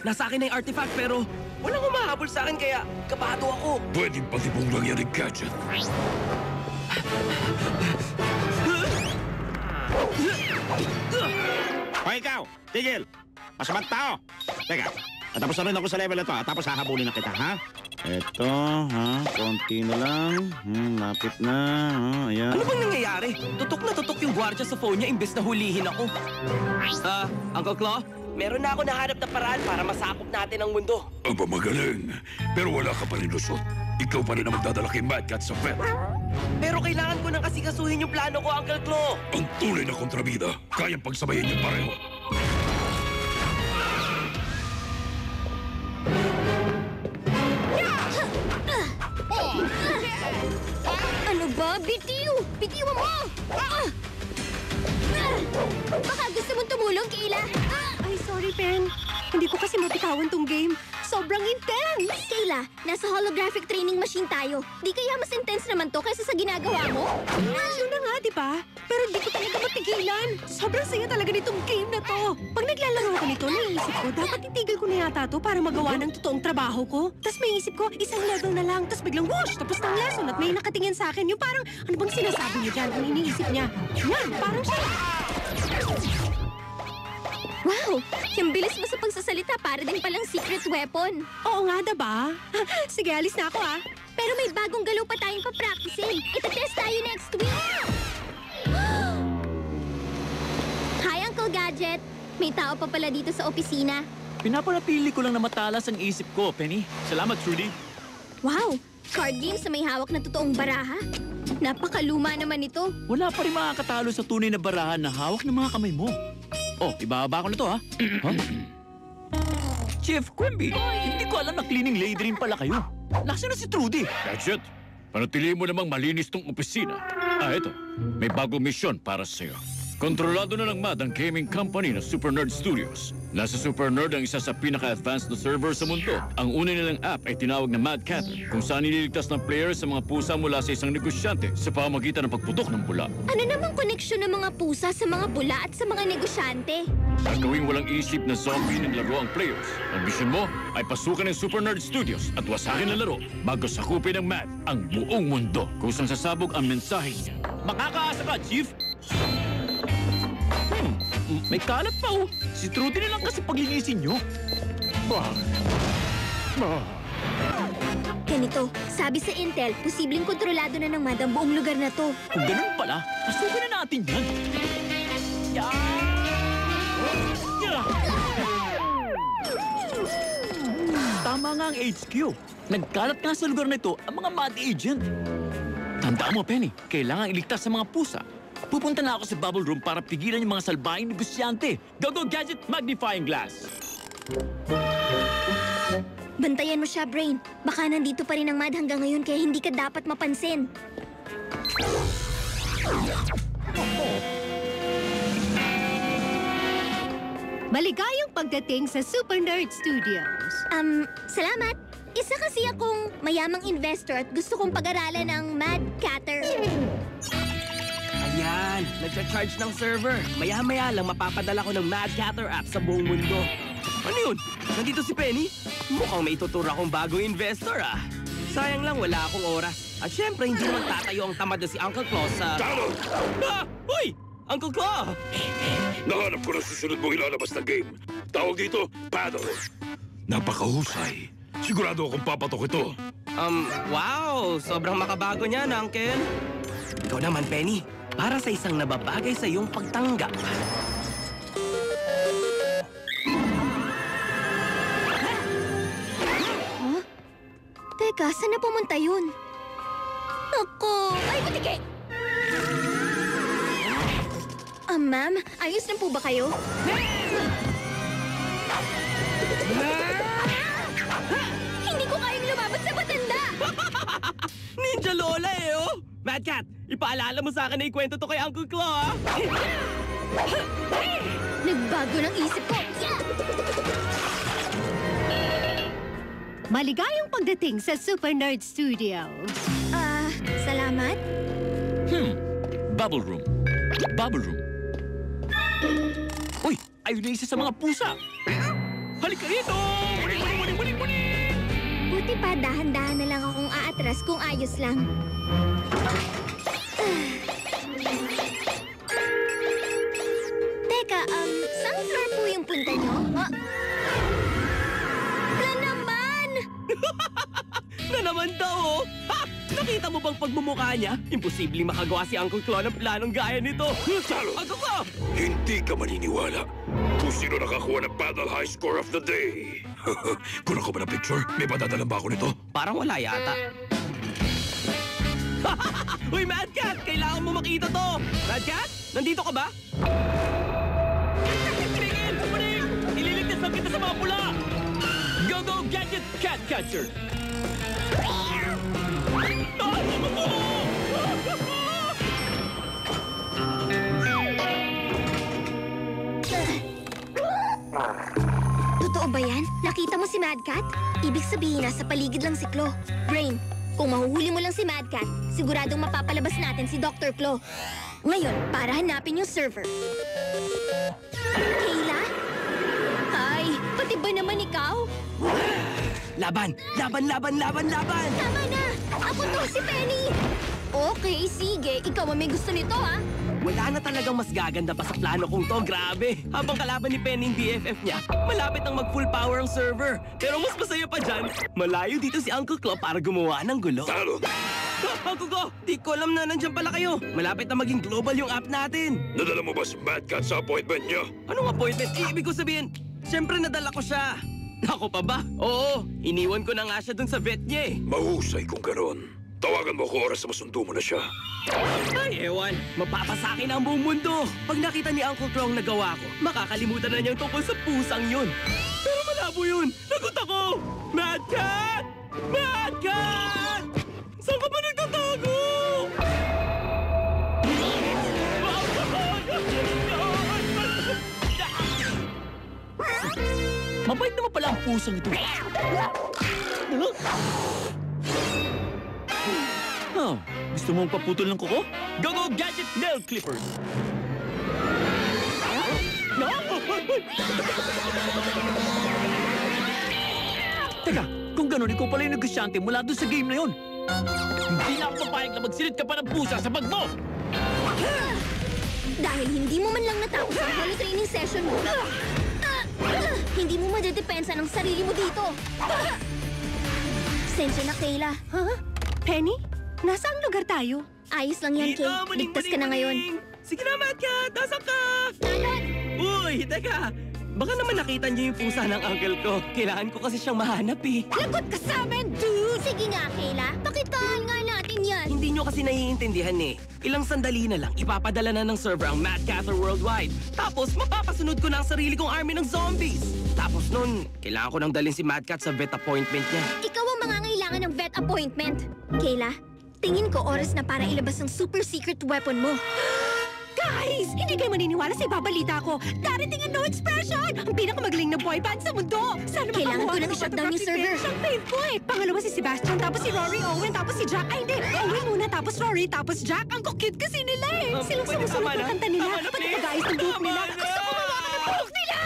nasa akin na yung artifact pero walang humahabol sa akin kaya kabado ako. Pwedeng patibong lang yan ng gadget. Hoy, ikaw! Tigil! Masamang tao! Teka, tapos na rin ako sa level na to, tapos hahabulin na kita, ha? Eto, ha? Konti na lang. Lapit na, ha? Ayan. Ano bang nangyayari? Tutok na tutok yung gwardya sa phone niya imbes na hulihin ako. Uncle Claw, meron na ako nahanap na paraan para masakop natin ang mundo. Aba, magaling. Pero wala ka pa rin lusot. Ikaw pa rin ang magdadala kay Mad Cat sa vet. Pero kailangan ko nang kasikasuhin yung plano ko, Uncle Claw. Ang tunay na kontrabida, kayang pagsabayin yung pareho. Ano ba? Bitiw! Bitiwan mo! Baka gusto mong tumulong, Kayla. Ay, sorry, Pen. Hindi ko kasi mabitawan tong game. Sobrang intense! Kayla, nasa holographic training machine tayo. Di kaya mas intense naman to kaysa sa ginagawa mo? Yun na nga, di ba? Pero hindi ko talaga matigilan. Sobrang saya talaga nitong game na to. Pag naglalaro ako nito, naisip ko, dapat itigil ko na yata to para magawa ng totoong trabaho ko. Tapos may isip ko, isang level na lang. Tapos biglang whoosh, tapos ng lesson at may nakatingin sa akin. Yung parang, ano bang sinasabi niya dyan? Ang iniisip niya. Yan, parang siya. Wow! Yung bilis mo sa pagsasalita para din palang secret weapon. Oo nga, diba? Sige, alis na ako ah. Pero may bagong galaw pa tayong pa-practicein. Ito-test tayo next week. Hi, Uncle Gadget. May tao pa pala dito sa opisina. Pinapanapili ko lang na matalas ang isip ko, Penny. Salamat, Trudy. Wow! Card games na may hawak na totoong baraha. Napakaluma naman ito. Wala pa rin makakatalo sa tunay na barahan na hawak ng mga kamay mo. Oh, ibababa ko na to, ha? Huh? Chef Quimby, hindi ko alam na cleaning lady rin pala kayo. Nasaan na si Trudy? Gadget, panatiliin mo namang malinis tong opisina. Eto, may bagong misyon para sa'yo. Kontrolado na ng MAD ang gaming company na Super Nerd Studios. Nasa Super Nerd ang isa sa pinaka-advanced na server sa mundo. Ang una nilang app ay tinawag na Mad Catter, kung saan nililigtas ng players sa mga pusa mula sa isang negosyante sa pamamagitan ng pagputok ng bula. Ano namang koneksyon ng mga pusa sa mga bula at sa mga negosyante? Gagawing walang isip na zombie ng laro ang players. Ang misyon mo ay pasukan ng Super Nerd Studios at wasakin ang laro bago sakupin ng MAD ang buong mundo. Kusang sasabog ang mensahe niya. Makakaasa ka, Chief! May kalat pa, oh. Si Trudy na lang kasi paglinisin nyo. Ganito, sabi sa Intel, posibleng kontrolado na ng MAD ang buong lugar na to. Kung ganun pala, pasukin na natin yan. Tama nga ang HQ. Nagkalat nga sa lugar na ito ang mga MAD agent. Tandaan mo, Penny, kailangan iligtas sa mga pusa. Pupunta na ako sa bubble room para pigilan yung mga salbahing negosyante. Go Gadget Magnifying Glass! Bantayan mo siya, Brain. Baka nandito pa rin ang MAD hanggang ngayon kaya hindi ka dapat mapansin. Maligayang pagdating sa Super Nerd Studios. Salamat. Isa kasi akong mayamang investor at gusto kong pag-aralan ang Mad Catter. Ayan, nagcha-charge ng server. Maya-maya lang mapapadala ko ng Mad Catter app sa buong mundo. Ano yun? Nandito si Penny? Mukhang may tuturo akong bagong investor ah. Sayang lang wala akong oras. At syempre, hindi naman tatayo ang tamad na si Uncle Claw sa... Talo! Uy! Uncle Claw! Nahanap ko na susunod mong ilalabas na game. Tawag dito, Paddle. Napakahusay. Sigurado akong papatok ito. Wow! Sobrang makabago niyan, Uncle. Ikaw naman, Penny. Para sa isang nababagay sa iyong pagtanggap. Huh? Teka, saan na pumunta yun? Ako! Ay, butike! Ma'am, ayos lang po ba kayo? Hindi ko kayang lumabot sa matanda! Ninja Lola eh, oh! Mad Cat, ipaalala mo sa akin na ikwento to kay Uncle Claw, ah! Nagbago ng isip ko! Yeah! Maligayang pagdating sa Super Nerd Studios. Salamat. Bubble room. Bubble room. Uy, ayun na isa sa mga pusa. Halika rito! Muli! Buti pa, dahan-dahan na lang akong aatras kung ayos lang. Teka, saan floor po yung punta nyo? Na naman! Na naman daw, oh! Ha! Nakita mo bang pagmumukha niya? Imposibleng makagawa si Uncle Claw ng planong gaya nito. Talo! Ako ko! Hindi ka maniniwala kung sino nakakuha ng Battle High Score of the Day. Kung ako ba ng picture, may padadala ba ako nito? Parang wala yata. Uy, Mad Cat! Kailangan mo makita to! Mad Cat? Nandito ka ba? Tingin! Kumaling! Ililigtas lang kita sa mga pula! Go Gadget Cat Catcher! Totoo ba yan? Nakita mo si Mad Cat? Ibig sabihin nasa paligid lang si Claw. Brain, kung mahuhuli mo lang si Mad Cat, siguradong mapapalabas natin si Dr. Claw. Ngayon, para hanapin yung server. Kayla? Ay, pati ba naman ikaw? Laban! Laban! Tama na! Ako to, si Penny! Okay, sige. Ikaw ang may gusto nito, ha? Wala na talagang mas gaganda pa sa plano kong to, grabe. Habang kalaban ni Penny yung BFF niya, malapit nang mag-full power ang server. Pero mas masaya pa dyan, malayo dito si Uncle Claw para gumawa ng gulo. Talo! Uncle Claw, di ko alam na nandyan pala kayo. Malapit na maging global yung app natin. Nadala mo ba si Mad Cat sa appointment niya? Anong appointment? Ibig ko sabihin, siyempre nadala ko siya. Ako pa ba? Oo, iniwan ko na nga siya dun sa vet niya eh. Mahusay kung ganon. Tawagan mo ako oras na masundo mo na siya. Ay, ewan. Mapapasakin ang buong mundo. Pag nakita ni Uncle Claw ang nagawa ko, makakalimutan na niyang tungkol sa pusang yun. Pero malabo yun. Lagot ako! Mad Cat! Mad Cat! Saan ka ba nagtatago? Mabait naman pala ang pusang ito. Oh, gusto mong paputol ng kuko? Go Gadget Nail Clippers! No? Teka, kung ganun, ikaw pala yung negosyante mula doon sa game na yun. Hindi na ako papayag na magsilid ka pa ng pusa sa bag mo! Dahil hindi mo man lang natapos ang holo training session mo, hindi mo madedepensa ng sarili mo dito. Sensya na, Kayla. Huh? Penny? Nasaan lugar tayo? Ayos lang yan, Kay. Muning, Ligtas ka na ngayon. Sige na, Mad Cat! Nasaan ka? Talon! Uy, teka. Baka naman nakita niyo yung pusa ng uncle ko. Kailangan ko kasi siyang mahanap eh. Lagot ka sa amin, dude! Sige nga, Kayla. Pakitaan nga natin yan. Hindi nyo kasi naiintindihan eh. Ilang sandali na lang, ipapadala na ng server ang Mad Cather Worldwide. Tapos, mapapasunod ko na ang sarili kong army ng zombies. Tapos nun, kailangan ko nang dalhin si Mad Cat sa vet appointment niya. Ikaw ang mangangailangan ng vet appointment. Kayla, tingin ko oras na para ilabas ang super secret weapon mo. Guys! Hindi kayo maniniwala sa ibabalita ko. Darating ang No Expression! Ang pinakamagaling na boy band sa mundo! Sana Kailangan makakuha ko nang ng i-shutdown yung photographic server. page ang fave ko eh. Pangalawa si Sebastian, tapos si Rory Owen, tapos si Jack. Ay, hindi! Owen muna, tapos Rory, tapos Jack. Ang cute kasi nila eh. Silang Pwede sumusunod tama ng na. kanta nila. Tama na, Pati please. pag-ayos ng buhok Tama nila. na. Gusto ko mawakan ang buhok nila!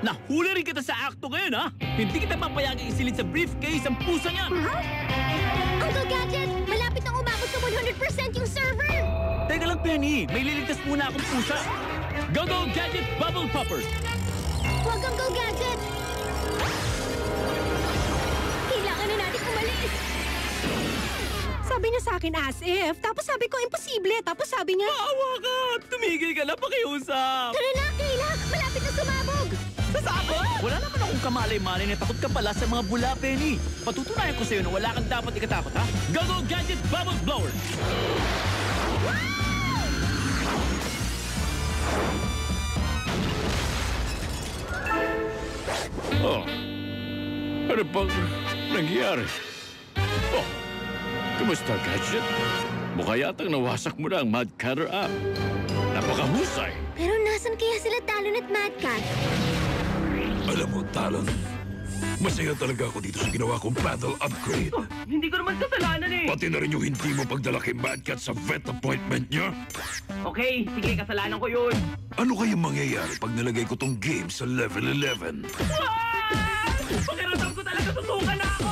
Nahuli rin kita sa akto ngayon, ha? Hindi kita papayagang isilid sa briefcase ang pusa niyan! Uncle Gadget, malapit na umabot sa 100% yung server! Teka lang, Penny. May liligtas muna akong pusa. Go Gadget Bubble Poppers! Huwag kang Go Gadget! Kailangan na natin umalis! Sabi niya sa akin as if, tapos sabi ko imposible, tapos sabi niya, Maawa ka! Tumigil ka na, pakiusap! Tara na, Kayla! Malapit na sumabog! Sasabog! Wala naman akong kamalay-malay na takot ka pala sa mga bula, Penny. Patutunayan ko sa'yo na wala kang dapat ikatakot, ha? Go Gadget Bubble Blower! Oh, ano bang nangyari? Oh, kumusta, Gadget? Mukha yatang nawasak mo na ang Mad Cather app. Napakahusay! Pero nasan kaya sila Talon at Mad Cat? Alam mo, Talon, Masaya talaga ako dito sa ginawa kong paddle upgrade. Hindi ko naman kasalanan eh. Pati na rin yung hindi mo pagdala kay Mad Cat sa vet appointment niya. Okay, sige, kasalanan ko yun. Ano kayang mangyayari pag nilagay ko tong game sa level 11? Pakiramdam ko talaga susukan ako!